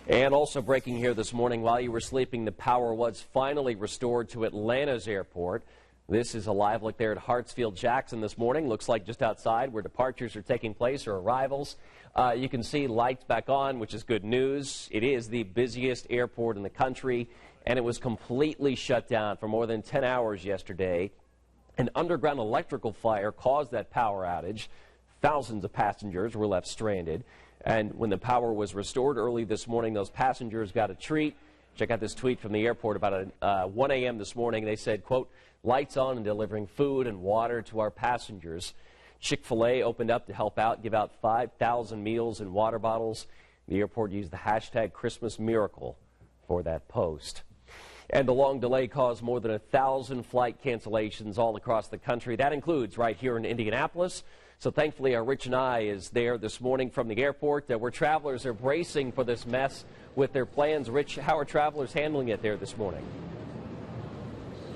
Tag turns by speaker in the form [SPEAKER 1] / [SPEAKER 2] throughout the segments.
[SPEAKER 1] And also breaking here this morning, while you were sleeping, the power was finally restored to Atlanta's airport. This is a live look there at Hartsfield-Jackson this morning. Looks like just outside where departures are taking place or arrivals. You can see lights back on, which is good news. It is the busiest airport in the country, and it was completely shut down for more than 10 hours yesterday. An underground electrical fire caused that power outage. Thousands of passengers were left stranded. And when the power was restored early this morning, those passengers got a treat. Check out this tweet from the airport about 1 a.m. this morning. They said, quote, "Lights on and delivering food and water to our passengers." Chick-fil-A opened up to help out, give out 5,000 meals and water bottles. The airport used the hashtag Christmas Miracle for that post. And the long delay caused more than 1,000 flight cancellations all across the country. That includes right here in Indianapolis. So thankfully, our Rich and I is there this morning from the airport where travelers are bracing for this mess with their plans. Rich, how are travelers handling it there this morning?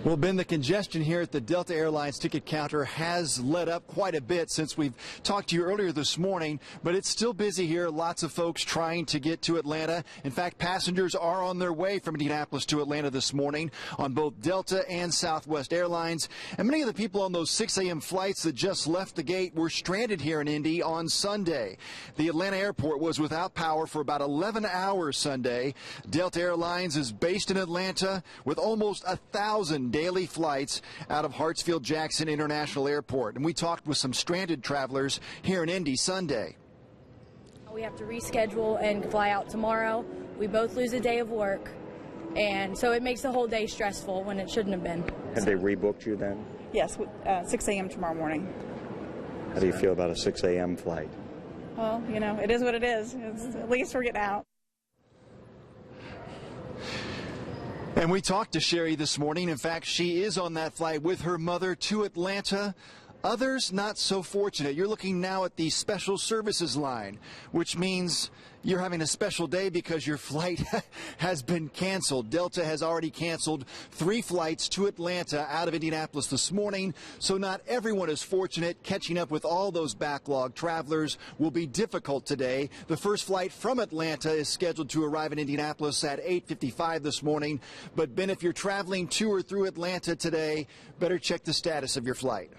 [SPEAKER 2] Well, Ben, the congestion here at the Delta Airlines ticket counter has let up quite a bit since we've talked to you earlier this morning, but it's still busy here. Lots of folks trying to get to Atlanta. In fact, passengers are on their way from Indianapolis to Atlanta this morning on both Delta and Southwest Airlines. And many of the people on those 6 a.m. flights that just left the gate were stranded here in Indy on Sunday. The Atlanta airport was without power for about 11 hours Sunday. Delta Airlines is based in Atlanta with almost 1,000 daily flights out of Hartsfield-Jackson International Airport. And we talked with some stranded travelers here in Indy Sunday.
[SPEAKER 3] We have to reschedule and fly out tomorrow. We both lose a day of work, and so it makes the whole day stressful when it shouldn't have been.
[SPEAKER 4] Have they rebooked you then?
[SPEAKER 5] Yes, 6 a.m. tomorrow morning.
[SPEAKER 4] How do you feel about a 6 a.m. flight?
[SPEAKER 5] Well, you know, it is what it is. At least we're getting out.
[SPEAKER 2] And we talked to Sherry this morning. In fact, she is on that flight with her mother to Atlanta. Others not so fortunate. You're looking now at the special services line, which means you're having a special day because your flight has been canceled. Delta has already canceled 3 flights to Atlanta out of Indianapolis this morning, so not everyone is fortunate. Catching up with all those backlog travelers will be difficult today. The first flight from Atlanta is scheduled to arrive in Indianapolis at 8:55 this morning. But Ben, if you're traveling to or through Atlanta today, better check the status of your flight.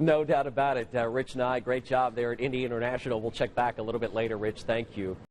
[SPEAKER 1] No doubt about it. Rich and I, great job there at Indy International. We'll check back a little bit later. Rich, thank you.